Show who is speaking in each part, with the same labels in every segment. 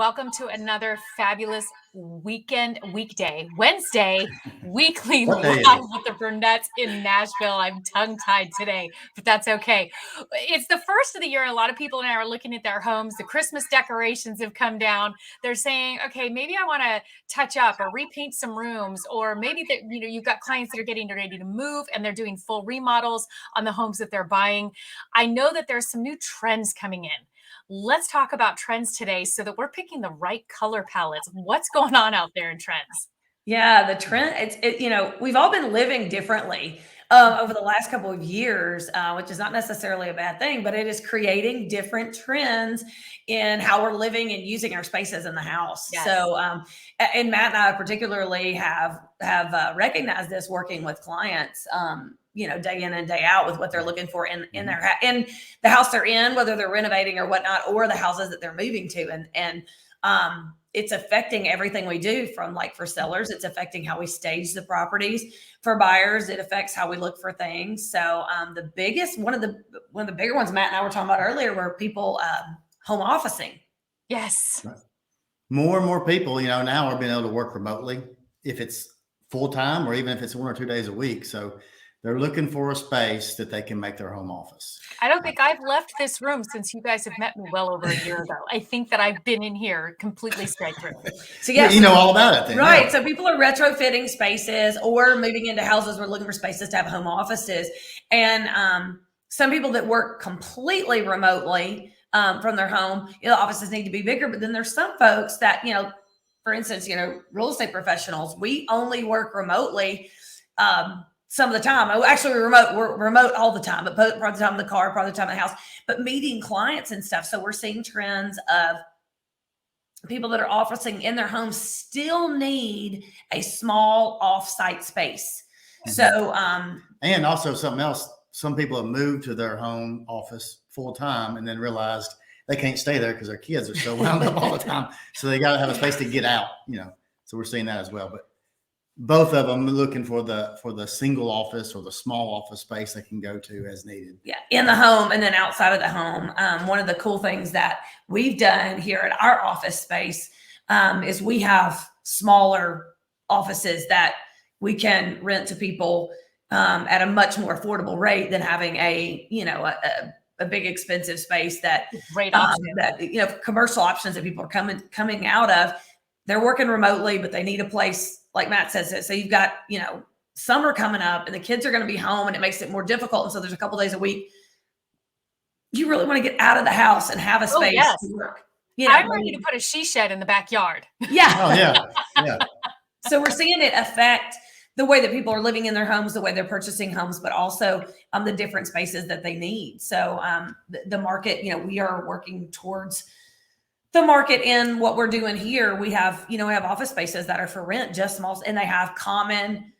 Speaker 1: welcome to another fabulous weekday, Wednesday, weekly
Speaker 2: What day
Speaker 1: live
Speaker 2: is it?
Speaker 1: with the Burnett's in Nashville. I'm tongue-tied today, but that's okay. It's the first of the year. A lot of people now are looking at their homes. The Christmas decorations have come down. They're saying, okay, maybe I want to touch up or repaint some rooms, or maybe that, you've got clients that are getting ready to move and they're doing full remodels on the homes that they're buying. I know that there's some new trends coming in. Let's talk about trends today so that we're picking the right color palettes. What's going on out there in trends?
Speaker 3: Yeah, the trend, we've all been living differently over the last couple of years, which is not necessarily a bad thing, but it is creating different trends in how we're living and using our spaces in the house.
Speaker 1: Yes.
Speaker 3: So, and Matt and I particularly have recognized this working with clients, day in and day out with what they're looking for in the house they're in, whether they're renovating or whatnot, or the houses that they're moving to. And it's affecting everything we do, from for sellers, it's affecting how we stage the properties. For buyers, it affects how we look for things. So one of the bigger ones Matt and I were talking about earlier were people home officing.
Speaker 1: Yes.
Speaker 2: Right. More and more people, now are being able to work remotely, if it's full time or even if it's 1 or 2 days a week. So they're looking for a space that they can make their home office.
Speaker 1: I don't think I've left this room since you guys have met me well over a year ago. I think that I've been in here completely straight through.
Speaker 3: So yes,
Speaker 2: you know all about it then.
Speaker 3: Right.
Speaker 2: Yeah.
Speaker 3: So people are retrofitting spaces or moving into houses. We're looking for spaces to have home offices. And some people that work completely remotely from their home, the offices need to be bigger. But then there's some folks that, for instance, real estate professionals, we only work remotely some of the time. We're remote all the time, but part of the time in the car, part of the time in the house, but meeting clients and stuff. So we're seeing trends of people that are officing in their homes still need a small off-site space. Mm-hmm. So,
Speaker 2: and also something else, some people have moved to their home office full time and then realized they can't stay there because their kids are so wound up all the time. So they got to have a space to get out, so we're seeing that as well. But both of them are looking for the single office or the small office space they can go to as needed.
Speaker 3: Yeah, in the home and then outside of the home. One of the cool things that we've done here at our office space is we have smaller offices that we can rent to people at a much more affordable rate than having a big expensive space that
Speaker 1: great option.
Speaker 3: That commercial options that people are coming out of. They're working remotely, but they need a place, like Matt says. So you've got, summer coming up and the kids are going to be home and it makes it more difficult. And so there's a couple days a week. You really want to get out of the house and have a space to work.
Speaker 1: I'm ready to put a she shed in the backyard.
Speaker 3: Yeah.
Speaker 2: Oh, yeah. Yeah.
Speaker 3: So we're seeing it affect the way that people are living in their homes, the way they're purchasing homes, but also the different spaces that they need. So the market, we are working towards the market in what we're doing here. We have office spaces that are for rent, just small, and they have common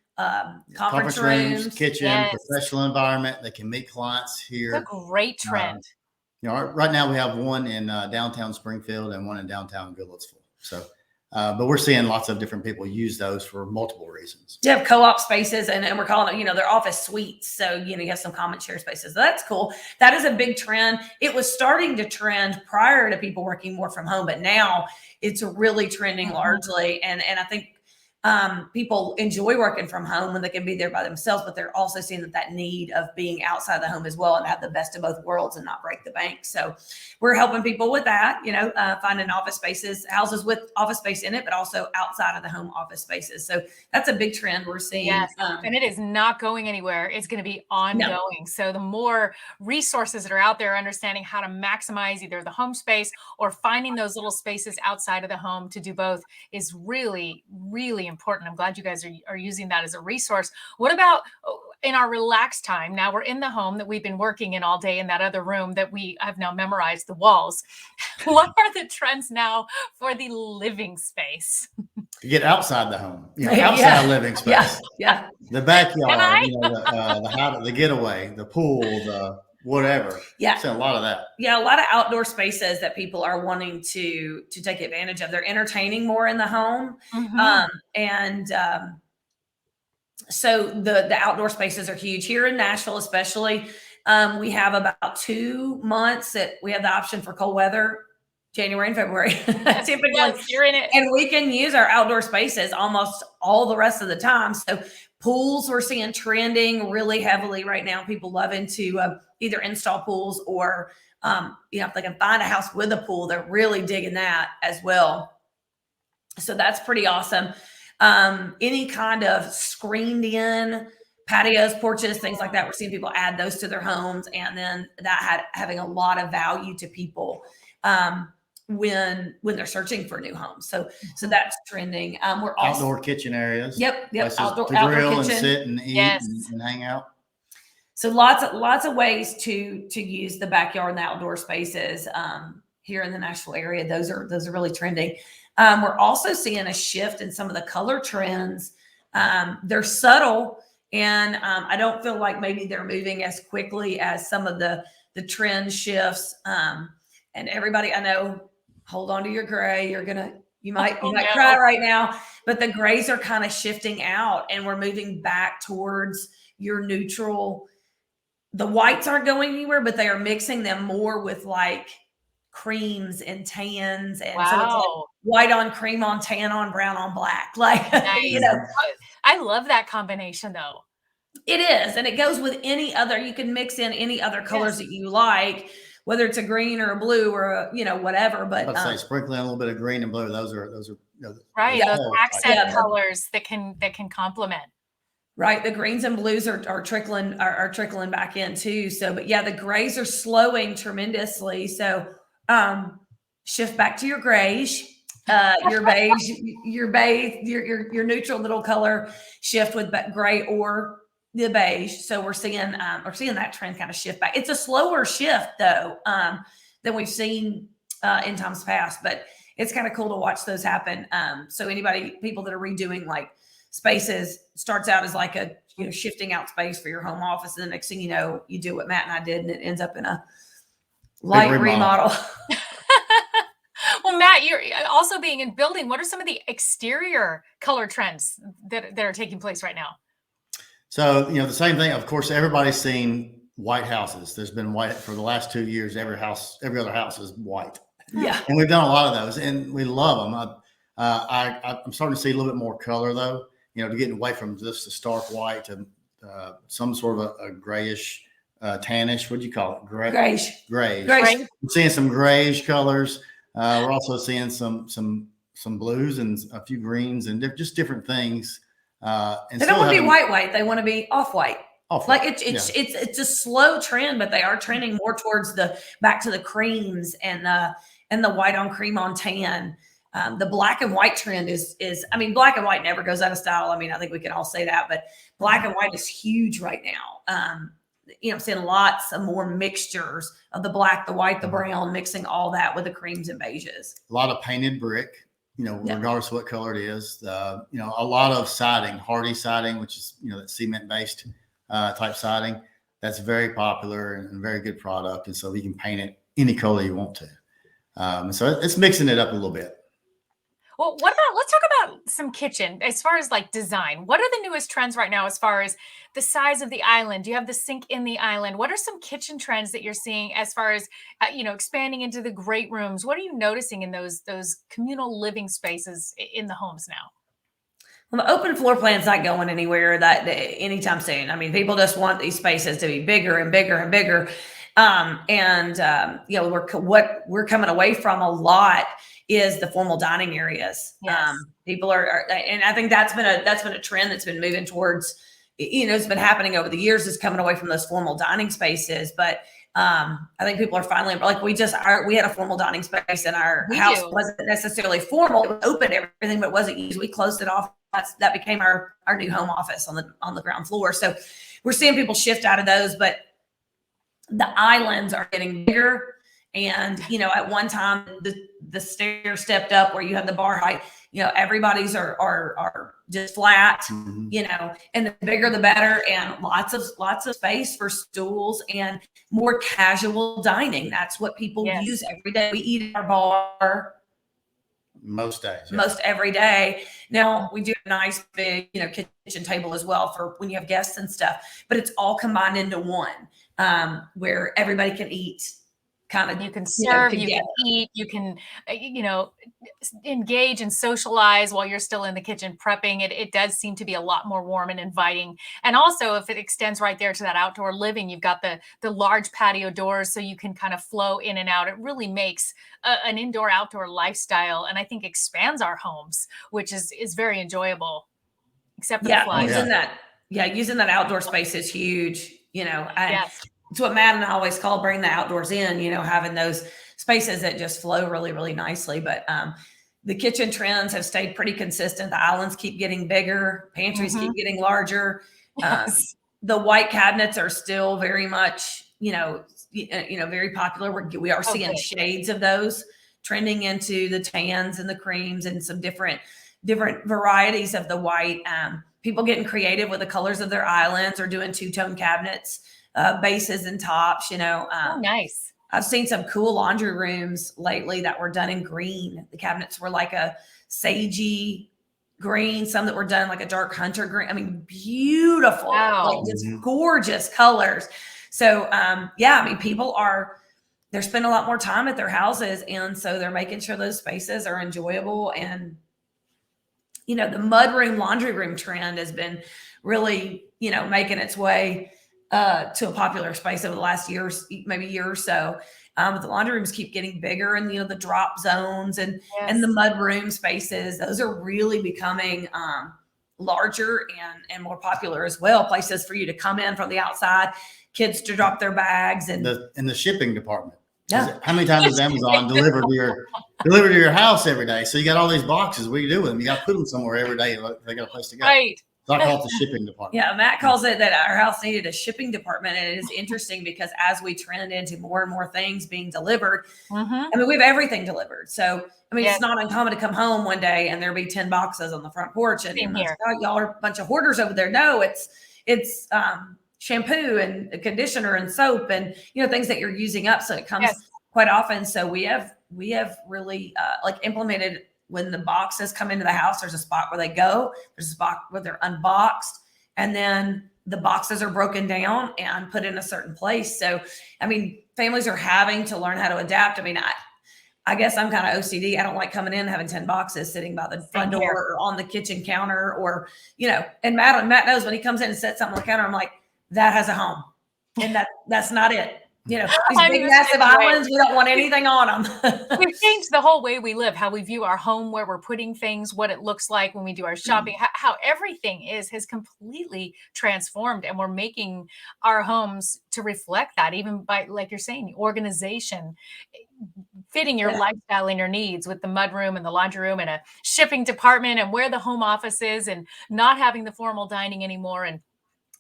Speaker 3: conference rooms,
Speaker 2: kitchen, professional environment. They can meet clients here.
Speaker 1: It's a great trend.
Speaker 2: Right now we have one in downtown Springfield and one in downtown Goodlettsville. So, but we're seeing lots of different people use those for multiple reasons.
Speaker 3: You have co-op spaces and we're calling it, they're office suites. So, you have some common share spaces. So that's cool. That is a big trend. It was starting to trend prior to people working more from home, but now it's really trending largely. And I think people enjoy working from home when they can be there by themselves, but they're also seeing that need of being outside the home as well and have the best of both worlds and not break the bank. So we're helping people with that, finding office spaces, houses with office space in it, but also outside of the home office spaces. So that's a big trend we're seeing.
Speaker 1: Yes. And it is not going anywhere. It's going to be ongoing. No. So the more resources that are out there, understanding how to maximize either the home space or finding those little spaces outside of the home to do both is really, really important. I'm glad you guys are using that as a resource. What about in our relaxed time? Now we're in the home that we've been working in all day in that other room that we have now memorized the walls. What are the trends now for the living space?
Speaker 2: To get outside the home, outside living space.
Speaker 3: Yeah.
Speaker 2: The backyard, the getaway, the pool, the whatever.
Speaker 3: Yeah.
Speaker 2: So a lot of that.
Speaker 3: Yeah. A lot of outdoor spaces that people are wanting to take advantage of. They're entertaining more in the home. Mm-hmm. So the outdoor spaces are huge here in Nashville, especially. We have about 2 months that we have the option for cold weather January and February, typically.
Speaker 1: Yes, you're in it.
Speaker 3: And we can use our outdoor spaces almost all the rest of the time. So pools, we're seeing trending really heavily right now. People loving to either install pools or, if they can find a house with a pool, they're really digging that as well. So that's pretty awesome. Any kind of screened in patios, porches, things like that. We're seeing people add those to their homes, and then that having a lot of value to people when they're searching for new homes. So that's trending. We're also
Speaker 2: Outdoor kitchen areas.
Speaker 3: Yep.
Speaker 2: Outdoor
Speaker 3: Outdoor
Speaker 2: grill
Speaker 3: kitchen.
Speaker 2: and sit and eat and hang out.
Speaker 3: So lots of ways to use the backyard and the outdoor spaces here in the Nashville area. Those are really trending. We're also seeing a shift in some of the color trends. They're subtle, and I don't feel like maybe they're moving as quickly as some of the trend shifts. And everybody, I know, hold on to your gray. You might cry right now, but the grays are kind of shifting out, and we're moving back towards your neutral. The whites aren't going anywhere, but they are mixing them more with like creams and tans, and so it's like white on cream on tan on brown on black. Like
Speaker 1: nice. I love that combination though.
Speaker 3: It is, and it goes with any other. You can mix in any other colors that you like, whether it's a green or a blue or a, whatever. But
Speaker 2: I'd say sprinkling a little bit of green and blue. Those are
Speaker 1: right. Those accent colors that can complement.
Speaker 3: Right. The greens and blues are trickling back in too. So, but yeah, the grays are slowing tremendously. So shift back to your grays, your beige, your neutral little color, shift with gray or the beige. So we're seeing that trend kind of shift back. It's a slower shift though than we've seen in times past, but it's kind of cool to watch those happen. So people that are redoing like spaces, starts out as like a shifting out space for your home office, and the next thing you know, you do what Matt and I did, and it ends up in a light remodel.
Speaker 1: Well, Matt, you're also being in building. What are some of the exterior color trends that are taking place right now?
Speaker 2: So, the same thing. Of course, everybody's seen white houses. There's been white for the last 2 years. Every other house is white.
Speaker 3: Yeah.
Speaker 2: And we've done a lot of those, and we love them. I'm starting to see a little bit more color though, to getting away from just a stark white to some sort of a grayish, tannish. What do you call it? Grayish. I'm seeing some grayish colors. We're also seeing some blues and a few greens and just different things. And
Speaker 3: they don't want to be white. They want to be off-white. Like it's a slow trend, but they are trending more towards back to the creams and the white on cream on tan. The black and white trend is black and white never goes out of style. I think we can all say that, but black and white is huge right now. I'm seeing lots of more mixtures of the black, the white, the brown, mixing all that with the creams and beiges.
Speaker 2: A lot of painted brick, regardless of what color it is. A lot of siding, hardy siding, which is, that cement-based type siding. That's very popular and very good product. And so you can paint it any color you want to. So it's mixing it up a little bit.
Speaker 1: Well, let's talk about some kitchen as far as like design. What are the newest trends right now as far as the size of the island? Do you have the sink in the island? What are some kitchen trends that you're seeing as far as, expanding into the great rooms? What are you noticing in those communal living spaces in the homes now?
Speaker 3: Well, the open floor plan's not going anywhere anytime soon. People just want these spaces to be bigger and bigger and bigger. What we're coming away from a lot is the formal dining areas.
Speaker 1: Yes.
Speaker 3: People are, and I think that's been a trend that's been moving towards, it's been happening over the years, is coming away from those formal dining spaces. But I think people are finally like, we had a formal dining space in our house. Wasn't necessarily formal. It was open, everything, but it wasn't used. We closed it off. That became our new home office on the ground floor. So we're seeing people shift out of those, but the islands are getting bigger. And, at one time the stairs stepped up where you have the bar height, everybody's are just flat, and the bigger, the better. And lots of space for stools and more casual dining. That's what people use every day. We eat at our bar.
Speaker 2: Most days. Yeah.
Speaker 3: Most every day. Now we do a nice big, kitchen table as well for when you have guests and stuff, but it's all combined into one, where everybody can eat kind of,
Speaker 1: You can serve, you
Speaker 3: together.
Speaker 1: can eat, you can, engage and socialize while you're still in the kitchen prepping. It does seem to be a lot more warm and inviting. And also, if it extends right there to that outdoor living, you've got the large patio doors, so you can kind of flow in and out. It really makes an indoor outdoor lifestyle, and I think expands our homes, which is very enjoyable, except for the
Speaker 3: Yeah,
Speaker 1: flies.
Speaker 3: using that outdoor space is huge.
Speaker 1: Yes.
Speaker 3: It's what Matt and I always call bringing the outdoors in, having those spaces that just flow really, really nicely. But the kitchen trends have stayed pretty consistent. The islands keep getting bigger, pantries keep getting larger.
Speaker 1: Yes.
Speaker 3: The white cabinets are still very much, very popular. We are seeing shades of those trending into the tans and the creams and some different varieties of the white. People getting creative with the colors of their islands or doing two-tone cabinets, bases and tops,
Speaker 1: Oh, nice.
Speaker 3: I've seen some cool laundry rooms lately that were done in green. The cabinets were like a sagey green, some that were done like a dark hunter green. I mean, beautiful,
Speaker 1: Wow.
Speaker 3: like just gorgeous colors. So, they're spending a lot more time at their houses. And so they're making sure those spaces are enjoyable. And, the mudroom, laundry room trend has been really, making its way to a popular space over the last maybe year or so. But the laundry rooms keep getting bigger, and the drop zones and the mud room spaces, those are really becoming larger and more popular as well. Places for you to come in from the outside, kids to drop their bags, and
Speaker 2: in the shipping department.
Speaker 3: Yeah.
Speaker 2: How many times does Amazon deliver to your house every day? So you got all these boxes. What do you do with them? You got to put them somewhere every day. They got a place to go.
Speaker 1: Right.
Speaker 2: So I call it the shipping department.
Speaker 3: Yeah, Matt calls it that our house needed a shipping department. And it is interesting because as we trend into more and more things being delivered, I mean, we have everything delivered. So, it's not uncommon to come home one day and there'll be 10 boxes on the front porch. And y'all are a bunch of hoarders over there. No, it's shampoo and conditioner and soap and, things that you're using up. So it comes quite often. So we have really implemented, when the boxes come into the house, there's a spot where they go, there's a spot where they're unboxed, and then the boxes are broken down and put in a certain place. So, families are having to learn how to adapt. I guess I'm kind of OCD. I don't like coming in and having 10 boxes sitting by the front door or on the kitchen counter or, and Matt knows when he comes in and sets something on the counter, I'm like, that has a home, and that's not it. These big massive islands, we don't want anything on them.
Speaker 1: We've changed the whole way we live, how we view our home, where we're putting things, what it looks like when we do our shopping, how everything has completely transformed. And we're making our homes to reflect that, even by, like you're saying, organization, fitting your lifestyle and your needs, with the mudroom and the laundry room and a shipping department and where the home office is, and not having the formal dining anymore. And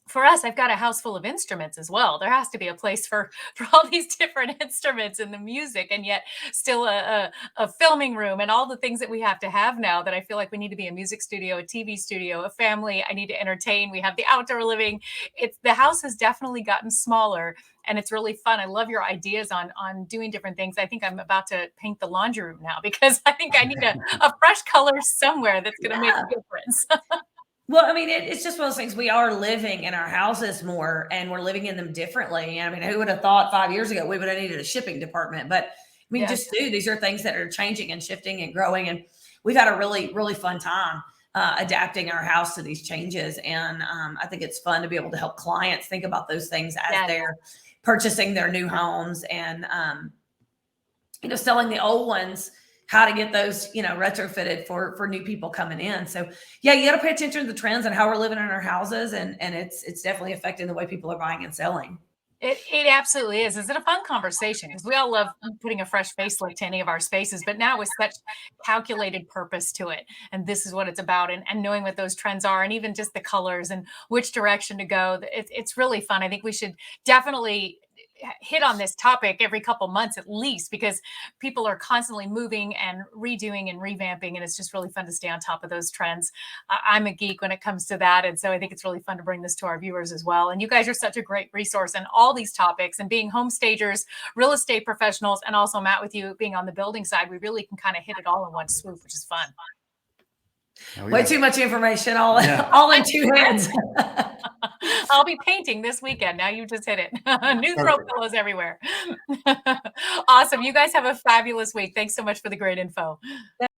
Speaker 1: for us, I've got a house full of instruments as well. There has to be a place for all these different instruments and the music, and yet still a filming room and all the things that we have to have now, that I feel like we need to be a music studio, a TV studio, a family. I need to entertain. We have the outdoor living. The house has definitely gotten smaller, and it's really fun. I love your ideas on doing different things. I think I'm about to paint the laundry room now, because I think I need a fresh color somewhere that's going to make a difference.
Speaker 3: Well, it's just one of those things. We are living in our houses more, and we're living in them differently. Who would have thought 5 years ago we would have needed a shipping department? But these are things that are changing and shifting and growing. And we've had a really, really fun time adapting our house to these changes. And I think it's fun to be able to help clients think about those things as they're purchasing their new homes, and, selling the old ones, how to get those, retrofitted for new people coming in. So you got to pay attention to the trends and how we're living in our houses. And it's definitely affecting the way people are buying and selling.
Speaker 1: It absolutely is. Is it a fun conversation? Because we all love putting a fresh facelift to any of our spaces, but now with such calculated purpose to it. And this is what it's about, and knowing what those trends are, and even just the colors and which direction to go. It's really fun. I think we should definitely hit on this topic every couple months at least, because people are constantly moving and redoing and revamping, and it's just really fun to stay on top of those trends. I'm a geek when it comes to that, and so I think it's really fun to bring this to our viewers as well. And you guys are such a great resource in all these topics, and being home stagers, real estate professionals, and also Matt, with you being on the building side, we really can kind of hit it all in one swoop, which is fun.
Speaker 3: Way too much information all in two heads.
Speaker 1: I'll be painting this weekend. Now you just hit it. New throw
Speaker 2: Perfect.
Speaker 1: pillows everywhere. Awesome. You guys have a fabulous week. Thanks so much for the great info.